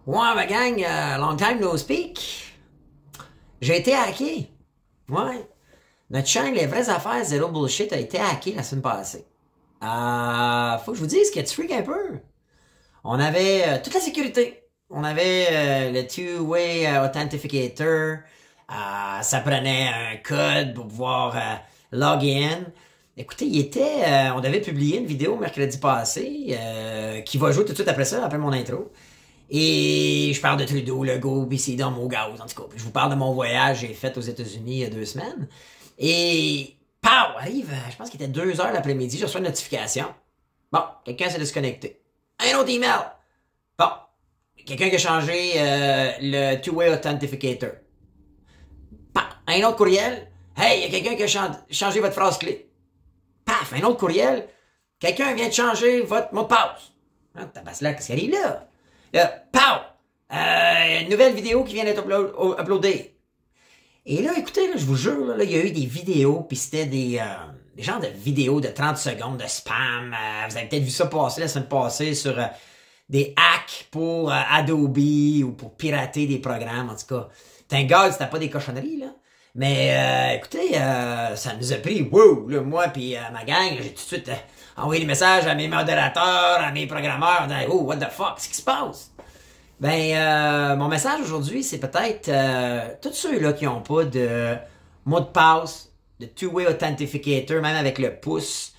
Ouais, ma gang, long time no speak. J'ai été hacké. Ouais. Notre chaîne Les Vraies Affaires Zéro Bullshit a été hacké la semaine passée. Faut que je vous dise que tu freak un peu. On avait toute la sécurité. On avait le two-way authenticator. Ça prenait un code pour pouvoir log in. Écoutez, on devait publier une vidéo mercredi passé qui va jouer tout de suite après ça, après mon intro. Et je parle de Trudeau, Legault, BC dans mon gaz, en tout cas. Puis je vous parle de mon voyage que j'ai fait aux États-Unis il y a 2 semaines. Et, pow, arrive, je pense qu'il était 2 heures l'après-midi, je reçois une notification. Bon, quelqu'un s'est disconnecté. Un autre email. Bon, quelqu'un qui a changé le two-way authenticator. Un autre courriel. Hey, il y a quelqu'un qui a changé votre phrase clé. Paf, un autre courriel. Quelqu'un vient de changer votre mot de passe. Ah, tabasse-là, qu'est-ce qui arrive là? Là, pow! Une nouvelle vidéo qui vient d'être uploadée. Et là, écoutez, là, je vous jure, là, il y a eu des vidéos, puis c'était des genres de vidéos de 30 secondes de spam. Vous avez peut-être vu ça passer la semaine passée sur des hacks pour Adobe ou pour pirater des programmes, en tout cas. Thank God, c'était pas des cochonneries, là. Mais écoutez, ça nous a pris, wow, là, moi puis ma gang, j'ai tout de suite envoyé des messages à mes modérateurs, à mes programmeurs, en disant, oh, what the fuck, qu'est-ce qui se passe? Ben, mon message aujourd'hui, c'est peut-être tous ceux-là qui n'ont pas de mot de passe, de two-way authenticator, même avec le pouce,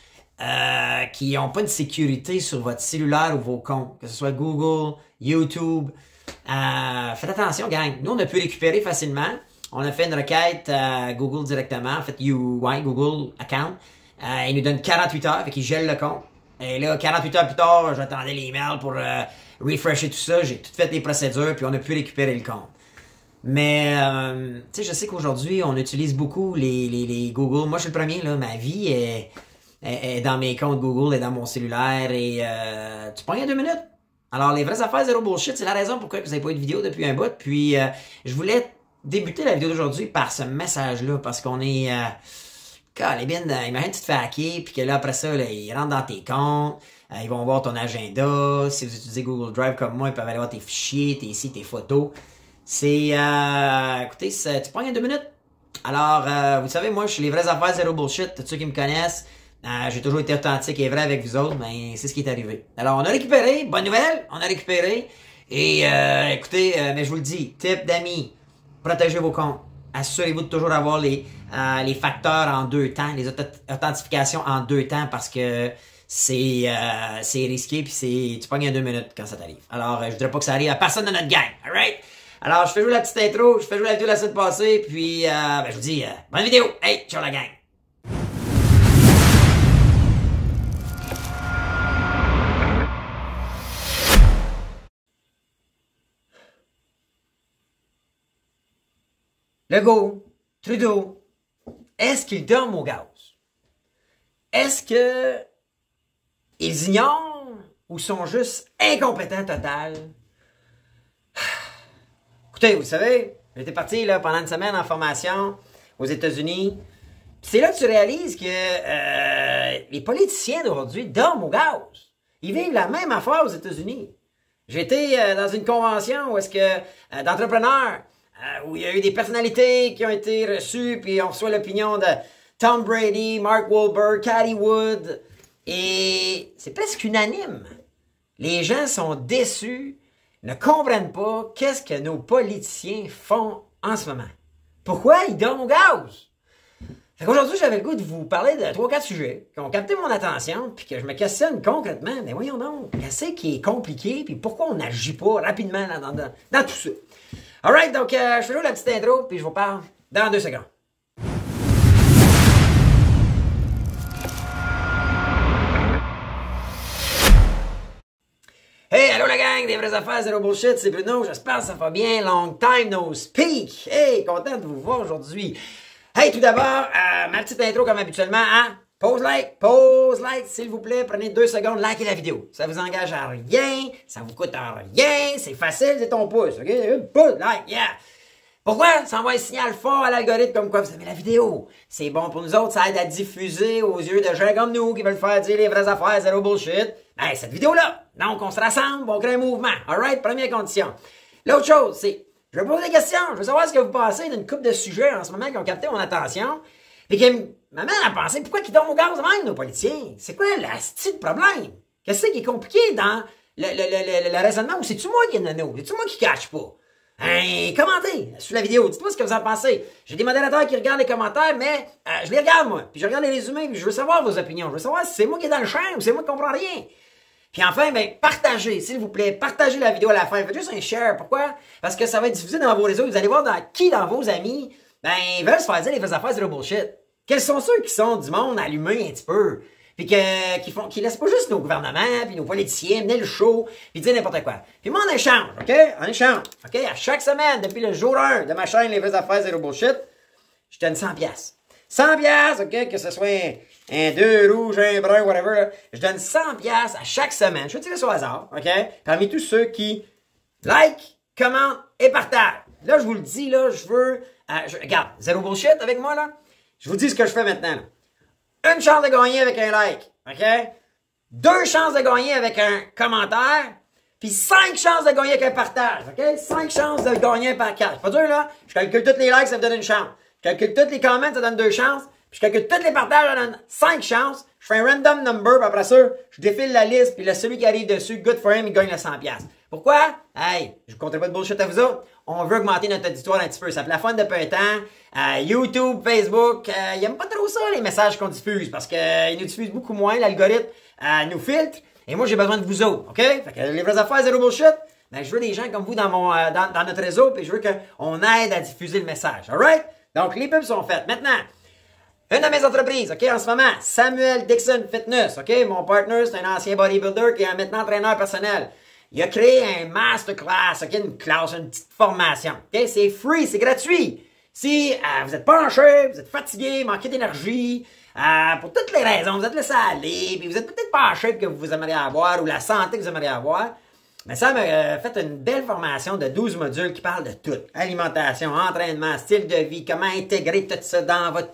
qui n'ont pas de sécurité sur votre cellulaire ou vos comptes, que ce soit Google, YouTube. Faites attention, gang. Nous, on a pu récupérer facilement. On a fait une requête à Google directement, en fait, Google Account. Il nous donne 48 heures, fait qu'il gèle le compte. Et là, 48 heures plus tard, j'attendais l'email pour refresher tout ça. J'ai tout fait les procédures, puis on a pu récupérer le compte. Mais, tu sais, je sais qu'aujourd'hui, on utilise beaucoup les Google. Moi, je suis le premier, là. Ma vie est dans mes comptes Google et dans mon cellulaire. Et tu prends 2 minutes. Alors, les vraies affaires zéro bullshit, c'est la raison pourquoi vous n'avez pas eu de vidéo depuis un bout. Puis, je voulais débuter la vidéo d'aujourd'hui par ce message-là, parce qu'on est... imagine tu te fais hacker, puis que là, après ça, là, ils rentrent dans tes comptes, ils vont voir ton agenda. Si vous utilisez Google Drive comme moi, ils peuvent aller voir tes fichiers, tes photos. C'est... écoutez, tu prends 2 minutes. Alors, vous savez, moi, je suis les vraies affaires zéro bullshit. Tous ceux qui me connaissent, j'ai toujours été authentique et vrai avec vous autres, mais c'est ce qui est arrivé. Alors, on a récupéré, bonne nouvelle, on a récupéré. Et écoutez, mais je vous le dis, tip d'amis, protégez vos comptes. Assurez-vous de toujours avoir les facteurs en 2 temps, les authentifications en 2 temps, parce que c'est risqué, puis tu pognes en 2 minutes quand ça t'arrive. Alors, je voudrais pas que ça arrive à personne de notre gang, alright? Alors, je fais jouer la petite intro, je fais jouer la vidéo de la semaine passée, puis je vous dis, bonne vidéo! Hey, ciao la gang! Legault, Trudeau, est-ce qu'ils dorment au gaz? Est-ce que ils ignorent ou sont juste incompétents total? Écoutez, vous savez, j'étais parti là, pendant une semaine en formation aux États-Unis. C'est là que tu réalises que les politiciens d'aujourd'hui dorment au gaz. Ils vivent la même affaire aux États-Unis. J'étais dans une convention où est-ce que d'entrepreneurs, où il y a eu des personnalités qui ont été reçues, puis on reçoit l'opinion de Tom Brady, Mark Wahlberg, Cathie Wood, et c'est presque unanime. Les gens sont déçus, ne comprennent pas qu'est-ce que nos politiciens font en ce moment. Pourquoi ils dorment au gaz? Fait qu'aujourd'hui, j'avais le goût de vous parler de 3-4 sujets qui ont capté mon attention, puis que je me questionne concrètement, mais voyons donc, qu'est-ce qui est compliqué, puis pourquoi on n'agit pas rapidement dans tout ça? Alright, donc je fais là la petite intro, puis je vous parle dans 2 secondes. Hey, allô la gang des vraies affaires zéro bullshit, c'est Bruno, j'espère que ça va bien, long time no speak. Hey, content de vous voir aujourd'hui. Hey, tout d'abord, ma petite intro comme habituellement, hein? Pause like, s'il vous plaît, prenez 2 secondes, likez la vidéo. Ça vous engage à rien, ça vous coûte à rien, c'est facile, c'est ton pouce, ok? Pouce, like, yeah! Pourquoi? Ça envoie un signal fort à l'algorithme comme quoi vous aimez la vidéo. C'est bon pour nous autres, ça aide à diffuser aux yeux de gens comme nous qui veulent faire dire les vraies affaires, zéro bullshit. Ben, cette vidéo-là. Donc, on se rassemble, on crée un mouvement. Alright? Première condition. L'autre chose, c'est, je vais poser des questions. Je veux savoir ce que vous pensez d'une couple de sujets en ce moment qui ont capté mon attention. Puis que maman a pensé, pourquoi ils tombent au gaz de même, nos politiciens? C'est quoi le problème? Qu'est-ce qui est compliqué dans le raisonnement ou c'est-tu moi qui est nono? C'est-tu moi qui cache pas? Hein, commentez sous la vidéo. Dites-moi ce que vous en pensez. J'ai des modérateurs qui regardent les commentaires, mais je les regarde, moi. Puis je regarde les résumés, puis je veux savoir vos opinions. Je veux savoir si c'est moi qui est dans le champ ou c'est moi qui comprends rien. Puis enfin, ben, partagez, s'il vous plaît. Partagez la vidéo à la fin. Faites juste un share. Pourquoi? Parce que ça va être diffusé dans vos réseaux. Vous allez voir dans vos amis, ben, ils veulent se faire dire les vraies affaires, c'est le bullshit. Quels sont ceux qui sont du monde allumé un petit peu? Puis qui laissent pas juste nos gouvernements, puis nos politiciens mener le show, puis dire n'importe quoi. Puis moi, on échange, OK? On échange, OK? À chaque semaine, depuis le jour 1 de ma chaîne Les vraies affaires, zéro bullshit, je donne 100 piastres. 100 piastres, OK? Que ce soit un 2 rouge, un brun, whatever, là. Je donne 100 piastres à chaque semaine. Je vais tirer ça au hasard, OK? Parmi tous ceux qui like, commentent et partagent. Là, je vous le dis, là, je veux... regarde, zéro bullshit avec moi, là. Je vous dis ce que je fais maintenant, là. Une chance de gagner avec un like, OK? 2 chances de gagner avec un commentaire, puis 5 chances de gagner avec un partage, OK? 5 chances de gagner un partage. Pas dur, là? Je calcule tous les likes, ça me donne une chance. Je calcule tous les comments, ça donne 2 chances. Puis je calcule tous les partages, ça donne 5 chances. Je fais un random number, puis après ça, je défile la liste, puis là, celui qui arrive dessus, good for him, il gagne le 100$. Pourquoi? Hey, je ne compterai pas de bullshit à vous autres. On veut augmenter notre auditoire un petit peu. Ça plafonne depuis un temps. YouTube, Facebook, ils n'aiment pas trop ça, les messages qu'on diffuse, parce qu'ils nous diffusent beaucoup moins. L'algorithme nous filtre. Et moi, j'ai besoin de vous autres, OK? Fait que les vraies affaires, zéro bullshit. Ben, je veux des gens comme vous dans notre réseau, puis je veux qu'on aide à diffuser le message. Alright? Donc, les pubs sont faites. Maintenant, une de mes entreprises, OK, en ce moment, Samuel Dixon Fitness, OK? Mon partner, c'est un ancien bodybuilder qui est maintenant entraîneur personnel. Il a créé un masterclass, OK, une classe, une petite formation. OK, c'est free, c'est gratuit. Si vous êtes penché, vous êtes fatigué, manquez d'énergie, pour toutes les raisons, vous êtes laissé aller, puis vous êtes peut-être pas en shape que vous aimeriez avoir ou la santé que vous aimeriez avoir, mais ça m'a fait une belle formation de 12 modules qui parlent de tout. Alimentation, entraînement, style de vie, comment intégrer tout ça dans votre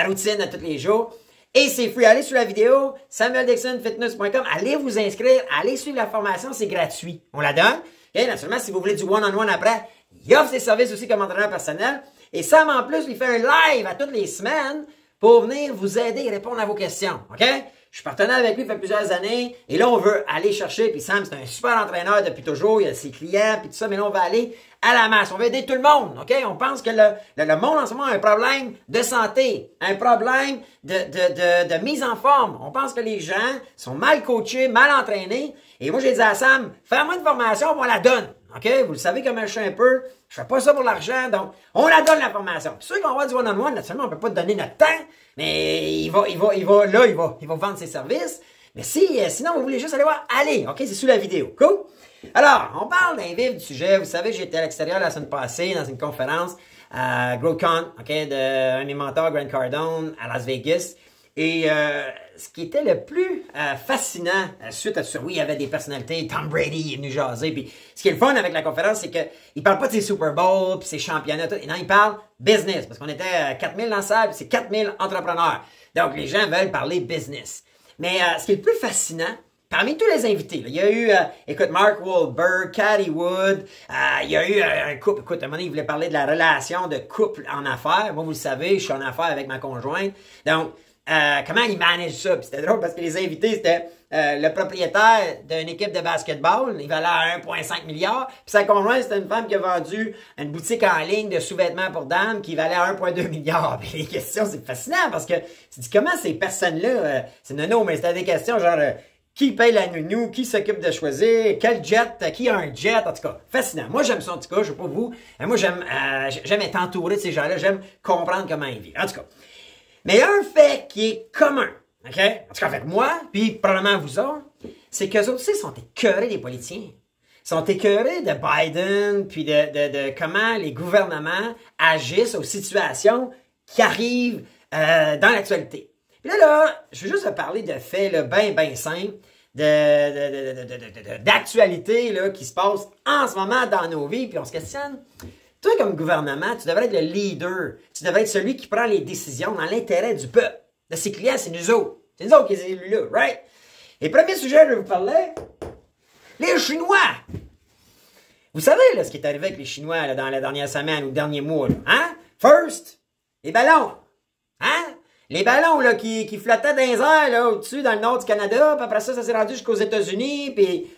routine de tous les jours. Et c'est free. Allez sur la vidéo, samueldixonfitness.com, allez vous inscrire, allez suivre la formation, c'est gratuit. On la donne. Et naturellement, si vous voulez du one-on-one après, il offre ses services aussi comme entraîneur personnel. Et Sam, en plus, il fait un live à toutes les semaines pour venir vous aider et répondre à vos questions. OK? Je suis partenaire avec lui depuis plusieurs années. Et là, on veut aller chercher. Puis Sam, c'est un super entraîneur depuis toujours. Il a ses clients, puis tout ça. Mais là, on va aller à la masse. On veut aider tout le monde. OK? On pense que le monde, en ce moment, a un problème de santé. Un problème de mise en forme. On pense que les gens sont mal coachés, mal entraînés. Et moi, j'ai dit à Sam, fais-moi une formation, on la donne. OK? Vous le savez comment je suis un peu. Je fais pas ça pour l'argent, donc on la donne la formation. Puis ceux qui vont avoir du one-on-one, naturellement, on peut pas donner notre temps, mais il va vendre ses services. Mais sinon, vous voulez juste aller voir, allez, OK? C'est sous la vidéo. Cool? Alors, on parle d'un vif du sujet. Vous savez, j'étais à l'extérieur la semaine passée dans une conférence à GrowCon, OK? De un de mes mentors, Grant Cardone, à Las Vegas. Et ce qui était le plus fascinant, suite à ça, oui, il y avait des personnalités, Tom Brady est venu jaser, puis ce qui est le fun avec la conférence, c'est qu'il ne parle pas de ses Super Bowls, puis ses championnats, tout. Non, il parle business, parce qu'on était 4000 dans la salle, puis c'est 4000 entrepreneurs. Donc, les gens veulent parler business. Mais ce qui est le plus fascinant, parmi tous les invités, là, il y a eu, écoute, Mark Wahlberg, Cathie Wood, il y a eu un couple, écoute, à un moment donné, il voulait parler de la relation de couple en affaires. Moi, vous le savez, je suis en affaires avec ma conjointe. Donc, comment il manage ça? Puis c'était drôle parce que les invités, c'était le propriétaire d'une équipe de basketball. Il valait à 1,5 milliard. Puis sa conjointe, c'était une femme qui a vendu une boutique en ligne de sous-vêtements pour dames qui valait à 1,2 milliard. Puis les questions, c'est fascinant parce que tu dis comment ces personnes-là, c'est nono, mais c'était des questions genre qui paye la nounou, qui s'occupe de choisir, quel jet, qui a un jet, en tout cas, fascinant. Moi, j'aime ça, en tout cas, je sais pas vous. Moi, j'aime être entouré de ces gens-là, j'aime comprendre comment ils vivent. En tout cas. Mais il y a un fait qui est commun, OK? En tout cas, avec moi, puis probablement vous autres, c'est qu'eux autres aussi sont écœurés des politiciens. Ils sont écœurés de Biden, puis de comment les gouvernements agissent aux situations qui arrivent dans l'actualité. Puis là, je veux juste te parler de faits bien simples, d'actualité qui se passe en ce moment dans nos vies, puis on se questionne. Toi, comme gouvernement, tu devrais être le leader. Tu devrais être celui qui prend les décisions dans l'intérêt du peuple. De ses clients, c'est nous autres. C'est nous autres qui les élus là, right? Et premier sujet, je vais vous parler, les Chinois. Vous savez là, ce qui est arrivé avec les Chinois là, dans la dernière semaine ou le dernier mois, là, hein? First, les ballons. Hein? Les ballons là, qui flottaient dans les airs là, au-dessus, dans le nord du Canada, puis après ça, ça s'est rendu jusqu'aux États-Unis, puis...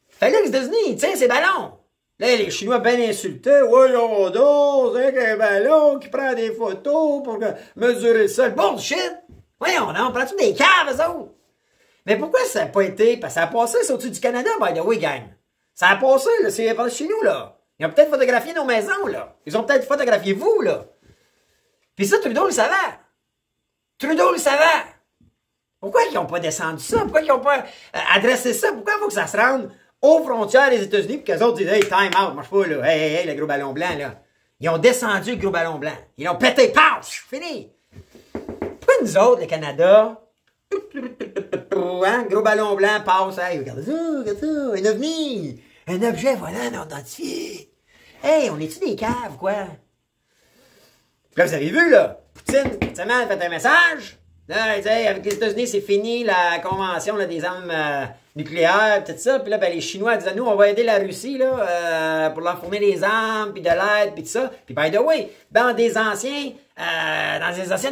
Fallait que les États-Unis tiennent ces ballons. Là, les Chinois bien insultés. Voyons donc, c'est un ballon qui prend des photos pour mesurer ça. Le bullshit! Voyons donc, on prend-tu des caves, eux autres? Mais pourquoi ça n'a pas été? Parce que ça a passé, c'est au-dessus du Canada, by the way, gang. Ça a passé, là, c'est par chez nous, là. Ils ont peut-être photographié nos maisons, là. Ils ont peut-être photographié vous, là. Puis ça, Trudeau le savait. Trudeau le savait. Pourquoi ils n'ont pas descendu ça? Pourquoi ils n'ont pas adressé ça? Pourquoi il faut que ça se rende aux frontières des États-Unis pour qu'eux autres disent « Hey, time out, marche pas, là. Hey, le gros ballon blanc, là. » Ils ont descendu le gros ballon blanc. Ils l'ont pété, passe, fini. Pourquoi nous autres, le Canada, hein, gros ballon blanc, passe, hey, regarde ça, un ovni, un objet volant non identifié. Hey, on est-tu des caves, quoi? Puis là, vous avez vu, là, Poutine, cette semaine, a fait un message. Là, il dit, avec les États-Unis, c'est fini la convention là, des armes nucléaires, tout ça. Puis là, ben, les Chinois disaient, nous, on va aider la Russie là, pour leur fournir des armes, puis de l'aide, puis tout ça. Puis, by the way, dans des anciennes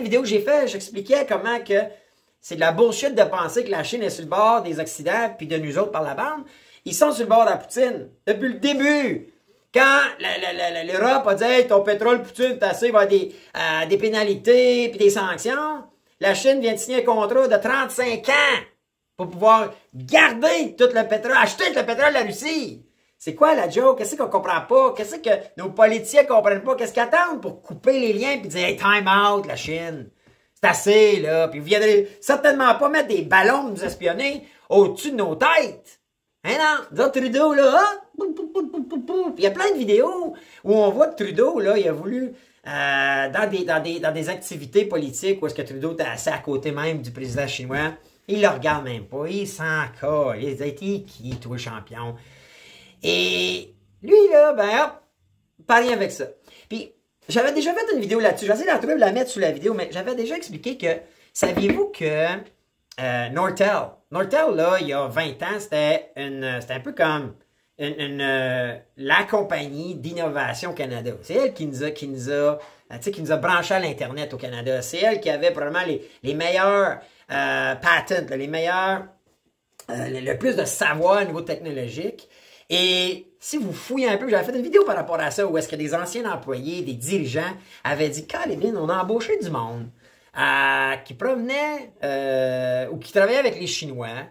vidéos que j'ai faites, j'expliquais comment que c'est de la bullshit de penser que la Chine est sur le bord des Occidentaux, puis de nous autres par la bande. Ils sont sur le bord de la Poutine. Depuis le début. Quand l'Europe a dit hey, ton pétrole Poutine, t'as assez, il va y avoir des pénalités puis des sanctions, la Chine vient de signer un contrat de 35 ans pour pouvoir garder tout le pétrole, acheter tout le pétrole de la Russie. C'est quoi la joke? Qu'est-ce qu'on comprend pas? Qu'est-ce que nos politiciens comprennent pas? Qu'est-ce qu'ils attendent pour couper les liens puis dire hey, time out, la Chine? C'est assez, là. Puis vous viendrez certainement pas mettre des ballons de nous espionner au-dessus de nos têtes. Hein, non? Disons Trudeau, là, hein? Puis il y a plein de vidéos où on voit que Trudeau, là, il a voulu, dans des activités politiques où est-ce que Trudeau était assis à côté même du président chinois, il le regarde même pas, il s'en colle, il dit, qui, toi, champion? Et lui, là, ben, hop, pas rien avec ça. Puis, j'avais déjà fait une vidéo là-dessus, je vais essayer de la retrouver, de la mettre sous la vidéo, mais j'avais déjà expliqué que, saviez-vous que Nortel, là, il y a 20 ans, c'était un peu comme la compagnie d'innovation au Canada. C'est elle qui nous a branché à l'Internet au Canada. C'est elle qui avait probablement les meilleurs patents, les meilleurs, le plus de savoir au niveau technologique. Et si vous fouillez un peu, j'avais fait une vidéo par rapport à ça où est-ce que des anciens employés, des dirigeants avaient dit « Calébine, on a embauché du monde. » qui provenaient ou qui travaillaient avec les Chinois,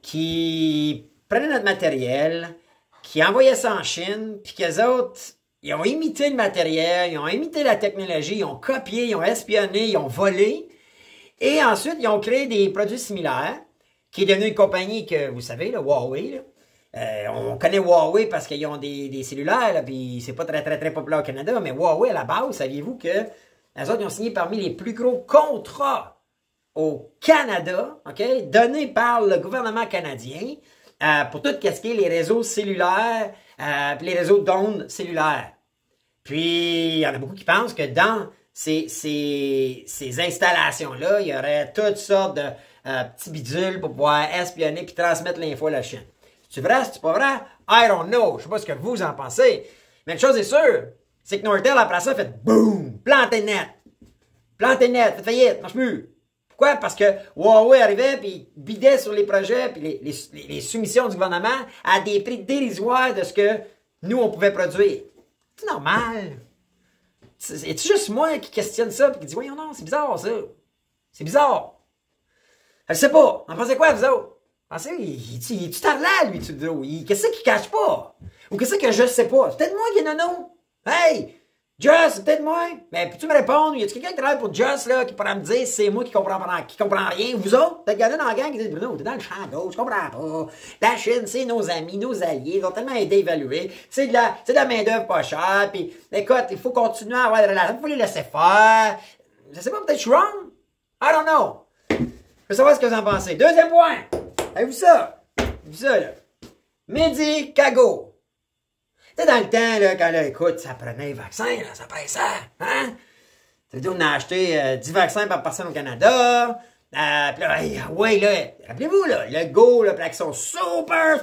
qui prenaient notre matériel, qui envoyaient ça en Chine, puis qu'eux autres, ils ont imité le matériel, ils ont imité la technologie, ils ont copié, ils ont espionné, ils ont volé, et ensuite, ils ont créé des produits similaires, qui est devenue une compagnie que, vous savez, là, Huawei, là, on connaît Huawei parce qu'ils ont des cellulaires, là, puis c'est pas très, très, très populaire au Canada, mais Huawei, à la base, saviez-vous que les autres, ils ont signé parmi les plus gros contrats au Canada, ok, donnés par le gouvernement canadien pour tout ce qui est les réseaux cellulaires, puis les réseaux d'ondes cellulaires. Puis, il y en a beaucoup qui pensent que dans ces installations-là, il y aurait toutes sortes de petits bidules pour pouvoir espionner puis transmettre l'info à la Chine. C'est vrai, c'est pas vrai? I don't know. Je sais pas ce que vous en pensez. Mais une chose est sûre, c'est que Nortel, après ça, fait boum, planté net. Planté net, fait faillite, marche plus. Pourquoi? Parce que Huawei arrivait, puis bidait sur les projets, puis les soumissions du gouvernement à des prix dérisoires de ce que nous, on pouvait produire. C'est normal. C'est juste moi qui questionne ça, puis qui dit, voyons non, c'est bizarre, ça. C'est bizarre. Je sais pas. En pensez quoi, vous autres? Pensez, il est-tu tarlat, lui, Trudeau? Qu'est-ce qu'il cache pas? Ou qu'est-ce que je sais pas? C'est peut-être moi qui est nono. Hey! Just, c'est peut-être moi. Mais peux-tu me répondre? Y a-tu quelqu'un qui travaille pour Just, là, qui pourra me dire si c'est moi qui comprend rien? Vous autres? Peut-être qu'il y en a dans la gang qui disent, Bruno, t'es dans le champ d'eau, je comprends pas. La Chine, c'est nos amis, nos alliés, ils vont tellement aider à évaluer. C'est de la main-d'œuvre pas chère, puis écoute, il faut continuer à avoir des relations, il faut les laisser faire. Je sais pas, peut-être je suis wrong? I don't know. Je veux savoir ce que vous en pensez. Deuxième point. Avez-vous ça? Avez-vous ça, là? Medicago. Tu sais, dans le temps, là, quand, là, écoute, ça prenait les vaccins, là, ça pressait, hein? Tu veux dire, on a acheté 10 vaccins par personne au Canada. Puis là, ouais, là, rappelez-vous, là, le go, là, puis avec son super...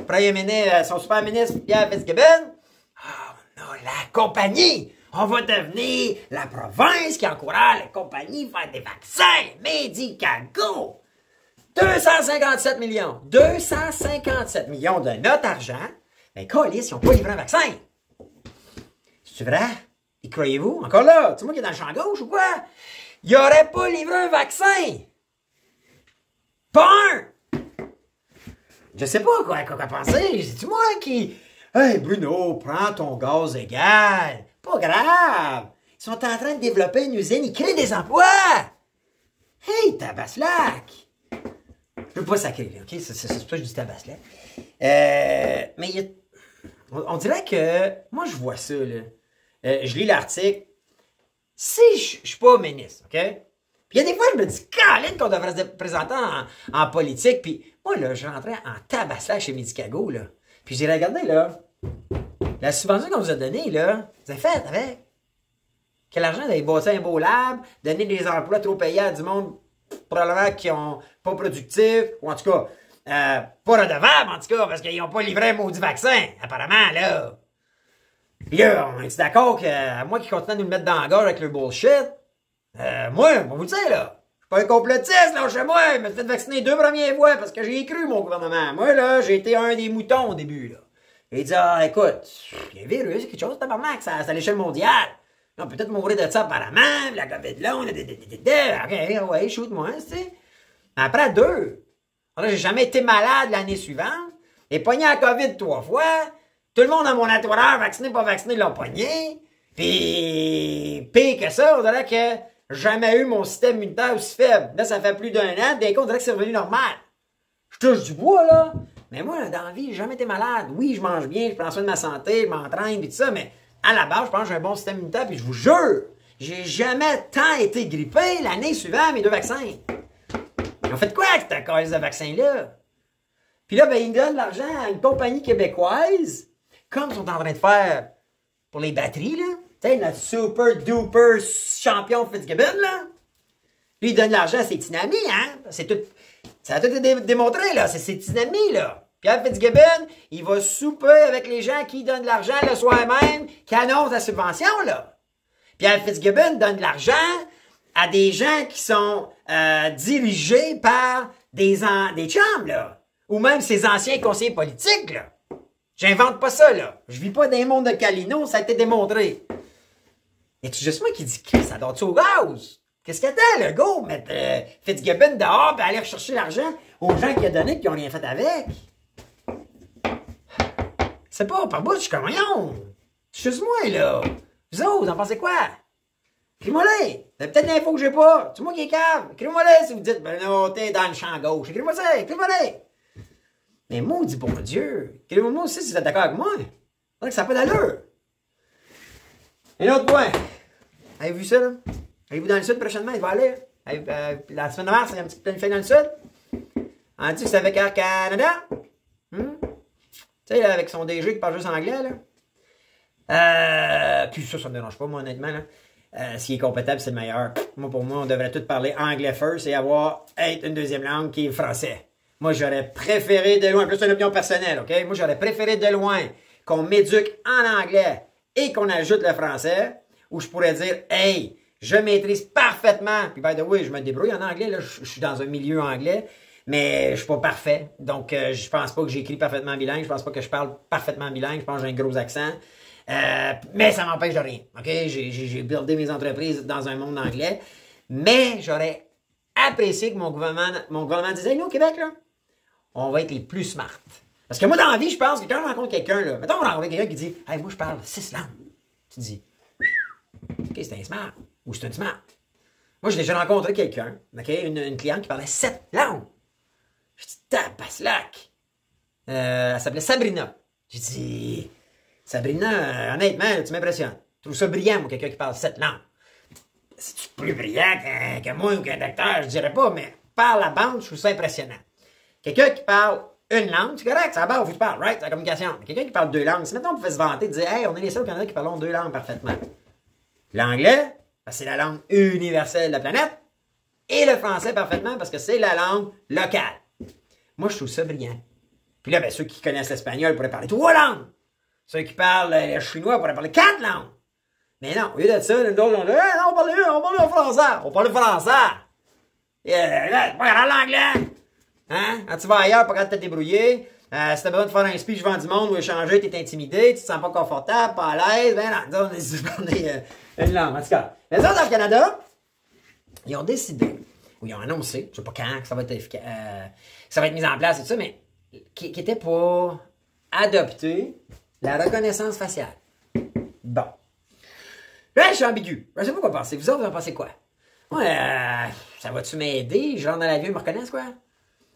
Premier ministre, son super ministre, Pierre Fitzgibbon. Ah, on a la compagnie. On va devenir la province qui encourage les compagnies à faire des vaccins. Medicago. 257 millions. 257 millions de notre argent. Mais câlisse, ils n'ont pas livré un vaccin. C'est vrai? Y croyez-vous? Encore là, c'est moi qui est dans le champ gauche ou quoi? Il n'aurait pas livré un vaccin. Pas un. Je sais pas quoi penser. C'est-tu moi qui... Hey Bruno, prends ton gaz égal. Pas grave. Ils sont en train de développer une usine. Ils créent des emplois. Hey, tabaslac. Je veux pas sacrer, là, OK? C'est pour ça que je dis tabaslac. Mais on dirait que... Moi, je vois ça, là. Je lis l'article. Si je suis pas ministre, OK? Puis il y a des fois, je me dis, Caroline, qu'on devrait se présenter en politique. Puis moi, là, je rentrais en tabaslac chez Medicago, là. Puis je dirais, regardez, là, la subvention qu'on vous a donnée, là, vous avez fait avec. Quel argent d'aller bâtir un beau lab, donner des emplois trop payés à du monde, probablement qui ont pas productif, ou en tout cas, pas redevables, en tout cas, parce qu'ils n'ont pas livré un maudit vaccin, apparemment, là. Puis là, on est d'accord que moi qui continue à nous le mettre dans la gorge avec le bullshit, moi, on va vous le dire, là, je suis pas un complotiste, là, chez moi, je me suis fait vacciner 2 premières fois parce que j'ai cru, mon gouvernement. Moi, là, j'ai été un des moutons au début, là. J'ai dit, ah, écoute, il y a un virus, quelque chose, tabarnak, c'est à l'échelle mondiale. On peut peut-être mourir de ça apparemment, la COVID là, ok, ouais, shoot-moi, tu sais. Après 2, j'ai jamais été malade l'année suivante, et pogné la COVID 3 fois, tout le monde à mon entourage, vacciné, pas vacciné, l'ont pogné, puis pire que ça, on dirait que jamais eu mon système immunitaire aussi faible. Là, ça fait plus d'1 an, d'un coup, on dirait que c'est revenu normal. Je touche du bois, là. Mais moi, là, dans la vie, j'ai jamais été malade. Oui, je mange bien, je prends soin de ma santé, je m'entraîne, et tout ça, mais à la base, je pense que j'ai un bon système immunitaire, puis je vous jure, j'ai jamais tant été grippé l'année suivante mes 2 vaccins. Ils ont fait quoi avec cette cause de vaccin-là? Puis là, ben, ils me donnent de l'argent à une compagnie québécoise, comme ils sont en train de faire pour les batteries, là. Tu sais, notre super duper champion Fitzgibbon, là. Lui, il donne de l'argent à ses petits amis, hein. C'est tout. Ça a tout été démontré, là. C'est ses petits amis, là. Pierre Fitzgibbon, il va souper avec les gens qui donnent de l'argent le soir même, qui annoncent la subvention, là. Pierre Fitzgibbon donne de l'argent à des gens qui sont dirigés par des chums, là. Ou même ses anciens conseillers politiques, là. J'invente pas ça, là. Je vis pas dans un monde de Calino, ça a été démontré. Et tu juste moi qui dis que ça donne-tu au gaz? Qu'est-ce qu'il y a, le go, mettre Fitzgibbon dehors et aller rechercher l'argent aux gens qui a donné et qui n'ont rien fait avec? C'est pas, par bout, je suis comme, voyons. C'est juste moi, là. Vous autres, vous en pensez quoi? Écris-moi-les. C'est peut-être l'info que j'ai pas. C'est moi qui est cave. Écris-moi-les si vous dites, ben non, t'es dans le champ gauche. Écris-moi ça, écris-moi-les. Mais maudit bon Dieu. Écris-moi aussi si vous êtes d'accord avec moi. C'est vrai que ça n'a pas d'allure. Un autre point. Avez-vous vu ça, là? Allez-vous dans le sud prochainement? Il va aller. La semaine de mars, il y a un petit planifié dans le sud. On dit que c'est avec Air Canada. Tu sais, là, avec son DG qui parle juste anglais, là. Puis ça me dérange pas, moi, honnêtement, là. S'il est compétent, c'est le meilleur. Moi, pour moi, on devrait tous parler anglais first et être une deuxième langue qui est le français. Moi, j'aurais préféré de loin, plus c'est une opinion personnelle, OK? Moi, j'aurais préféré de loin qu'on m'éduque en anglais et qu'on ajoute le français, où je pourrais dire, hey, je maîtrise parfaitement, puis by the way, je me débrouille en anglais, là, je suis dans un milieu anglais, mais je suis pas parfait, donc je pense pas que j'écris parfaitement bilingue, je pense pas que je parle parfaitement bilingue, je pense que j'ai un gros accent, mais ça m'empêche de rien, ok? J'ai buildé mes entreprises dans un monde anglais, mais j'aurais apprécié que mon gouvernement disait, nous au Québec, là, on va être les plus smart. Parce que moi, dans la vie, je pense que quand je rencontre quelqu'un, là, mettons, on rencontre quelqu'un qui dit, hey, moi, je parle 6 langues. Tu dis, OK, c'est un smart. Ou c'est un smart. Moi, j'ai déjà rencontré quelqu'un, OK, une cliente qui parlait 7 langues. Je dis, tabaslac. Elle s'appelait Sabrina. J'ai dit, Sabrina, honnêtement, tu m'impressionnes. Je trouve ça brillant, moi, quelqu'un qui parle 7 langues. C'est-tu plus brillant que moi ou qu'un docteur? Je dirais pas, mais par la bande, je trouve ça impressionnant. Quelqu'un qui parle une langue, c'est correct, c'est la base où tu parles, right? C'est la communication. Mais quelqu'un qui parle deux langues, si maintenant on pouvait se vanter de dire, hey, on est les seuls au Canada qui parlent deux langues parfaitement. L'anglais, parce que c'est la langue universelle de la planète, et le français parfaitement parce que c'est la langue locale. Moi, je trouve ça brillant. Puis là, ben, ceux qui connaissent l'espagnol pourraient parler trois langues. Ceux qui parlent le chinois pourraient parler quatre langues. Mais non, au lieu de ça, nous autres, on dit, hey, non, on parle français. On parle français. Pas grave l'anglais. Hein? Quand tu vas ailleurs, pas capable de te débrouiller. Si t'as besoin de faire un speech devant du monde ou échanger, t'es intimidé, tu te sens pas confortable, pas à l'aise, ben non, on est parler une langue. En tout cas, les autres dans le Canada, ils ont décidé, ou ils ont annoncé, je sais pas quand, que ça va être efficace, que ça va être mis en place et tout ça, mais qui était pour adopter la reconnaissance faciale. Bon. Là, je suis ambigu. Je sais pas quoi penser. Vous autres, vous en pensez quoi? Ouais, ça va-tu m'aider? Je rentre dans l'avion, ils me reconnaissent, quoi?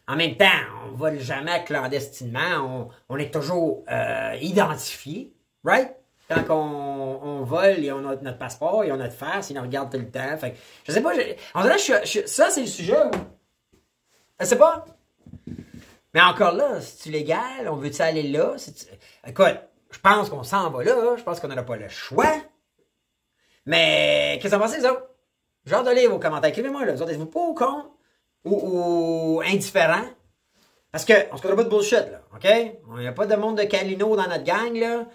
En même temps, on vole jamais clandestinement. On est toujours identifié, right? Quand on vole et on a notre passeport et on a notre face, ils nous regardent tout le temps. Fait que, je sais pas, on dirait ça, c'est le sujet. Je sais pas. Mais encore là, c'est-tu légal? On veut-tu aller là? Écoute, je pense qu'on s'en va là. Je pense qu'on n'aura pas le choix. Mais, qu'est-ce que vous en pensez, les autres? J'ai hâte de lire vos commentaires. Écrivez-moi, là. Vous autres, êtes-vous pas au con? Ou indifférents? Parce que, on se connaît pas de bullshit, là. OK? Il n'y a pas de monde de Calino dans notre gang, là.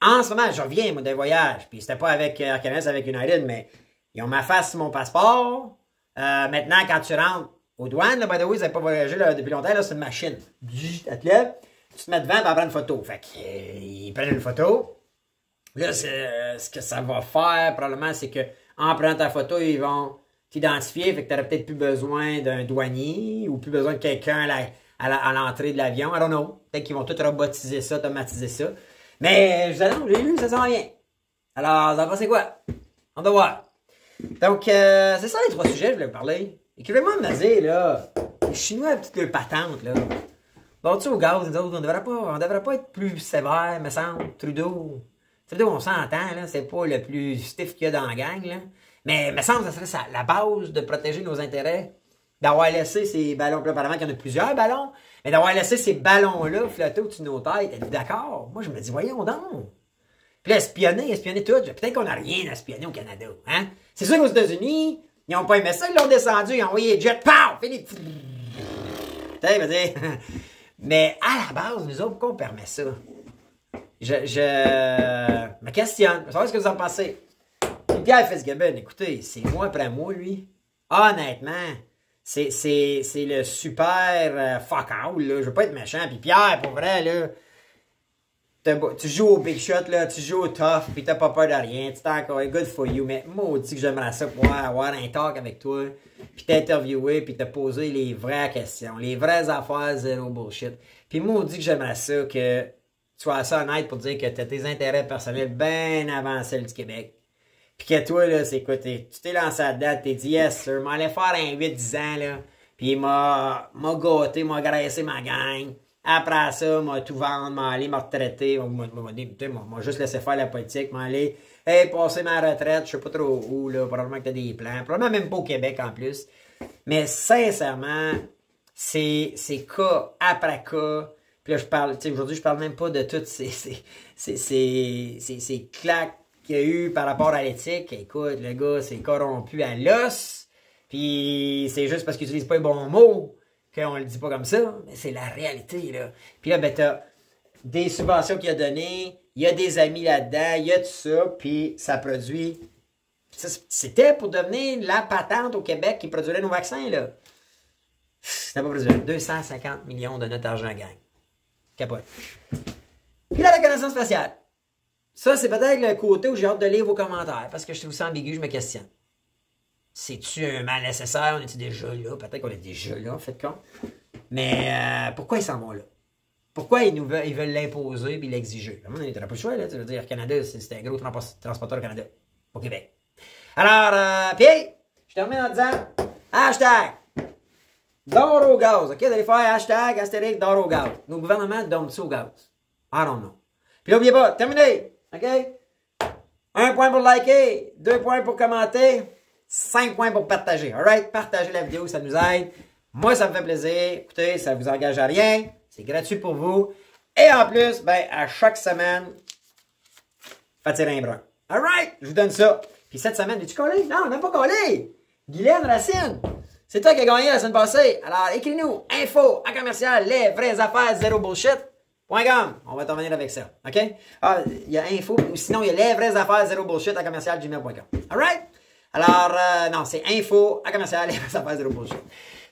En ce moment, je reviens, moi, d'un voyage. Puis c'était pas avec Air Canada, c'est avec United, mais ils ont ma face sur mon passeport. Maintenant, quand tu rentres aux douanes, là, by the way, vous n'avez pas voyagé là, depuis longtemps, là, c'est une machine. Tu te lèves, tu te mets devant, tu vas prendre une photo. Fait qu'ils prennent une photo. Là, ce que ça va faire, probablement, c'est que en prenant ta photo, ils vont t'identifier. Fait que tu n'auras peut-être plus besoin d'un douanier ou plus besoin de quelqu'un à l'entrée de l'avion. I don't know. Peut-être qu'ils vont tout robotiser ça, automatiser ça. Mais, j'ai lu, ça sent rien. Alors, vous en pensez quoi? On doit voir. Donc, c'est ça les trois sujets que je voulais vous parler. Écrivez-moi me dire, là, les Chinois, petite leur patente, là. Bon, tu sais, au gaz, nous autres, on devrait pas être plus sévère, me semble. Trudeau, on s'entend, là, c'est pas le plus stiff qu'il y a dans la gang, là. Mais, me semble que ça serait ça, la base de protéger nos intérêts. D'avoir laissé ces ballons, là, apparemment qu'il y en a plusieurs ballons, mais d'avoir laissé ces ballons-là flotter au-dessus de nos têtes, êtes-vous d'accord? Moi, je me dis, voyons donc. Puis là, espionner tout, peut-être qu'on n'a rien à espionner au Canada, hein? C'est sûr qu'aux États-Unis, ils n'ont pas aimé ça, ils l'ont descendu, ils ont envoyé les jets, pow! Fini! Mais à la base, nous autres, pourquoi on permet ça? Je me questionne. Je veux savoir ce que vous en pensez. Puis Pierre Fitzgibbon, écoutez, c'est moi après moi, lui. Honnêtement, c'est le super fuck out, là. Je veux pas être méchant. Puis Pierre, pour vrai, là, tu joues au big shot, là, tu joues au tough, puis t'as pas peur de rien. Tu t'es encore good for you. Mais maudit que j'aimerais ça pouvoir avoir un talk avec toi, puis t'interviewer, puis te poser les vraies questions, les vraies affaires, zéro bullshit. Puis maudit que j'aimerais ça que tu sois assez honnête pour dire que t'as tes intérêts personnels bien avant celle du Québec. Puis que toi, là, c'est quoi, tu t'es lancé là-dedans, t'es dit, yes, sir, m'allais faire un 8-10 ans, là. Puis m'a gâté, m'a graissé ma gang. Après ça, m'a tout vendre, m'a allé me retraiter, m'a juste laissé faire la politique, m'a allé, passer ma retraite, je sais pas trop où, là, probablement que t'as des plans, probablement même pas au Québec en plus. Mais sincèrement, c'est cas après cas. Puis là, je parle, tu sais, aujourd'hui, je parle même pas de toutes ces claques qu'il y a eu par rapport à l'éthique. Écoute, le gars s'est corrompu à l'os, puis c'est juste parce qu'il utilise pas les bons mots qu'on le dit pas comme ça, mais c'est la réalité, là. Puis là, ben, t'as des subventions qu'il a données, il y a des amis là-dedans, il y a tout ça, puis ça produit... C'était pour devenir la patente au Québec qui produirait nos vaccins, là. C'était pas produit. 250 millions de notre argent gang. Capote. Puis la reconnaissance faciale. Ça, c'est peut-être le côté où j'ai hâte de lire vos commentaires, parce que je trouve ça ambigu, je me questionne. C'est-tu un mal nécessaire? On est-tu déjà là? Peut-être qu'on est déjà là, en fait, compte. Mais pourquoi ils s'en vont là? Pourquoi ils veulent l'imposer et l'exiger? On n'aurait pas le choix, là. Tu veux dire, Canada, c'est un gros transporteur au Canada, au Québec. Alors, puis, je termine en disant, hashtag, d'or au gaz. OK? Vous allez faire hashtag Astérix d'or au gaz. Nos gouvernements donnent-ils au gaz? I don't know. Puis n'oubliez pas, terminé. OK? 1 point pour liker, 2 points pour commenter, 5 points pour partager. Alright? Partagez la vidéo, ça nous aide. Moi, ça me fait plaisir. Écoutez, ça ne vous engage à rien. C'est gratuit pour vous. Et en plus, ben, à chaque semaine, faites tirer un brun. Alright, je vous donne ça. Puis cette semaine, es-tu collé? Non, on n'a pas collé. Guylaine Racine, c'est toi qui as gagné la semaine passée. Alors, écris-nous info à commercial, les vraies affaires, zéro bullshit.com. On va t'en venir avec ça. OK? Ah, il y a info, ou sinon, il y a les vraies affaires, zéro bullshit à commercial, gmail.com. Alright? Alors, non, c'est info à commercial, les vraies affaires, zéro bullshit.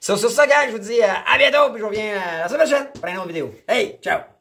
Sur ça, gars, je vous dis à bientôt, puis je reviens la semaine prochaine pour une autre vidéo. Hey, ciao!